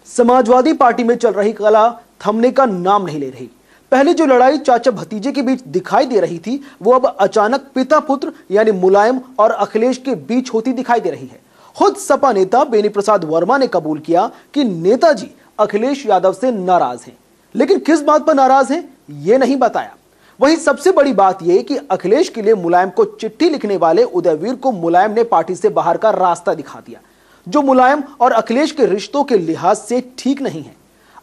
Samajwadi party में चल रही कला थमने का नाम नहीं ले रही। पहले जो लड़ाई चाचा भतीजे के बीच दिखाई दे रही थी, वो अब अचानक पिता पुत्र यानी मुलायम और अखिलेश के बीच होती दिखाई दे रही है। खुद सपा नेता बेनी प्रसाद वर्मा ने कबूल किया कि नेताजी अखिलेश यादव से नाराज हैं, लेकिन किस बात पर नाराज हैं ये नहीं बताया। वहीं सबसे बड़ी बात यह कि अखिलेश के लिए मुलायम को चिट्ठी लिखने वाले उदयवीर को मुलायम ने पार्टी से बाहर का रास्ता दिखा दिया, जो मुलायम और अखिलेश के रिश्तों के लिहाज से ठीक नहीं है।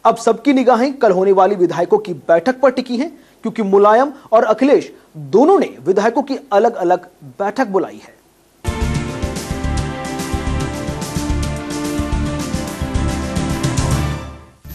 अब सबकी निगाहें कल होने वाली विधायकों की बैठक पर टिकी हैं, क्योंकि मुलायम और अखिलेश दोनों ने विधायकों की अलग अलग बैठक बुलाई है।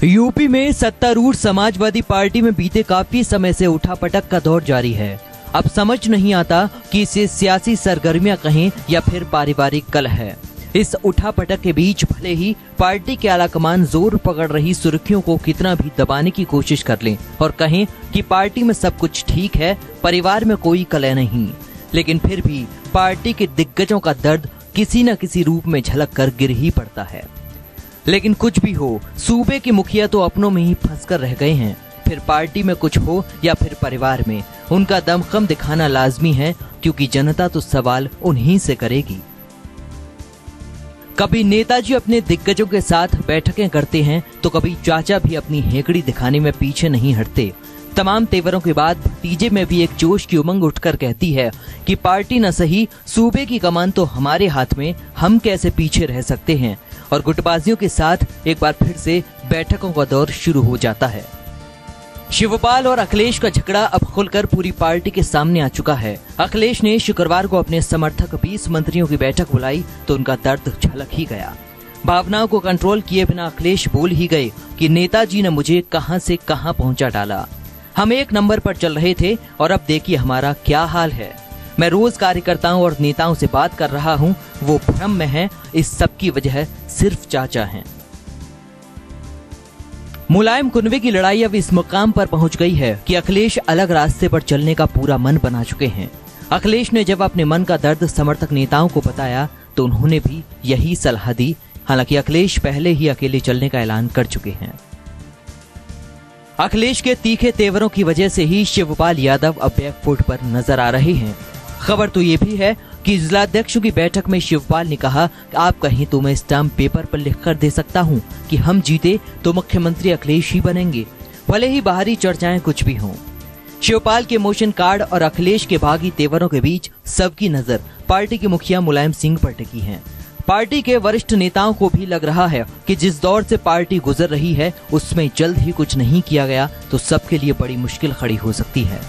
यूपी में सत्तारूढ़ समाजवादी पार्टी में बीते काफी समय से उठापटक का दौर जारी है। अब समझ नहीं आता कि इसे सियासी सरगर्मियां कहें या फिर पारिवारिक कलह है। इस उठापटक के बीच भले ही पार्टी के आलाकमान जोर पकड़ रही सुर्खियों को कितना भी दबाने की कोशिश कर लें और कहें कि पार्टी में सब कुछ ठीक है, परिवार में कोई कलह नहीं, लेकिन फिर भी पार्टी के दिग्गजों का दर्द किसी न किसी रूप में झलक कर गिर ही पड़ता है। लेकिन कुछ भी हो, सूबे के मुखिया तो अपनों में ही फंसकर रह गए हैं। फिर पार्टी में कुछ हो या फिर परिवार में, उनका दमखम दिखाना लाजमी है, क्योंकि जनता तो सवाल उन्हीं से करेगी। कभी नेताजी अपने दिग्गजों के साथ बैठकें करते हैं तो कभी चाचा भी अपनी हेकड़ी दिखाने में पीछे नहीं हटते। तमाम तेवरों के बाद भतीजे में भी एक जोश की उमंग उठकर कहती है कि पार्टी न सही, सूबे की कमान तो हमारे हाथ में, हम कैसे पीछे रह सकते हैं। और गुटबाजियों के साथ एक बार फिर से बैठकों का दौर शुरू हो जाता है। शिवपाल और अखिलेश का झगड़ा अब खुलकर पूरी पार्टी के सामने आ चुका है। अखिलेश ने शुक्रवार को अपने समर्थक 20 मंत्रियों की बैठक बुलाई तो उनका दर्द झलक ही गया। भावनाओं को कंट्रोल किए बिना अखिलेश बोल ही गए कि नेताजी ने मुझे कहां से कहां पहुंचा डाला। हम एक नंबर पर चल रहे थे और अब देखिए हमारा क्या हाल है। मैं रोज कार्यकर्ताओं और नेताओं से बात कर रहा हूं, वो भ्रम में है। इस सब की वजह सिर्फ चाचा हैं। मुलायम कुनबे की लड़ाई अब इस मुकाम पर पहुंच गई है कि अखिलेश अलग रास्ते पर चलने का पूरा मन बना चुके हैं। अखिलेश ने जब अपने मन का दर्द समर्थक नेताओं को बताया तो उन्होंने भी यही सलाह दी। हालांकि अखिलेश पहले ही अकेले चलने का ऐलान कर चुके हैं। अखिलेश के तीखे तेवरों की वजह से ही शिवपाल यादव अब बैकफुट पर नजर आ रहे हैं। खबर तो ये भी है कि जिलाध्यक्षों की बैठक में शिवपाल ने कहा, आप कहीं तो मैं स्टाम्प पेपर पर लिखकर दे सकता हूं कि हम जीते तो मुख्यमंत्री अखिलेश ही बनेंगे, भले ही बाहरी चर्चाएं कुछ भी हों। शिवपाल के मोशन कार्ड और अखिलेश के भागी तेवरों के बीच सबकी नजर पार्टी के मुखिया मुलायम सिंह पर टिकी है। पार्टी के वरिष्ठ नेताओं को भी लग रहा है कि जिस दौर से पार्टी गुजर रही है उसमें जल्द ही कुछ नहीं किया गया तो सबके लिए बड़ी मुश्किल खड़ी हो सकती है।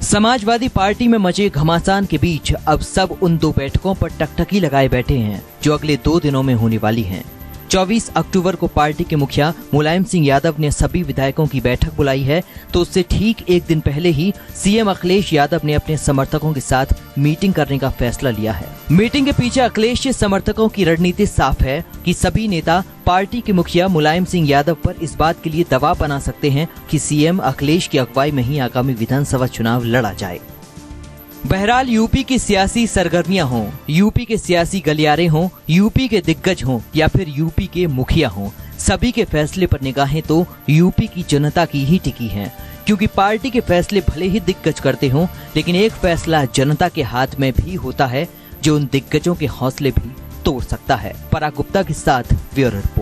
समाजवादी पार्टी में मचे घमासान के बीच अब सब उन दो बैठकों पर टकटकी लगाए बैठे हैं जो अगले 2 दिनों में होने वाली हैं। 24 अक्टूबर को पार्टी के मुखिया मुलायम सिंह यादव ने सभी विधायकों की बैठक बुलाई है, तो उससे ठीक एक दिन पहले ही सीएम अखिलेश यादव ने अपने समर्थकों के साथ मीटिंग करने का फैसला लिया है। मीटिंग के पीछे अखिलेश के समर्थकों की रणनीति साफ है कि सभी नेता पार्टी के मुखिया मुलायम सिंह यादव पर इस बात के लिए दबाव बना सकते हैं कि सीएम अखिलेश की अगुवाई में ही आगामी विधानसभा चुनाव लड़ा जाए। बहरहाल यूपी की सियासी सरगर्मियां हों, यूपी के सियासी गलियारे हों, यूपी के दिग्गज हों या फिर यूपी के मुखिया हों, सभी के फैसले पर निगाहें तो यूपी की जनता की ही टिकी हैं। क्योंकि पार्टी के फैसले भले ही दिग्गज करते हों, लेकिन एक फैसला जनता के हाथ में भी होता है जो उन दिग्गजों के हौसले भी तोड़ सकता है। पराग गुप्ता के साथ ब्यूरो।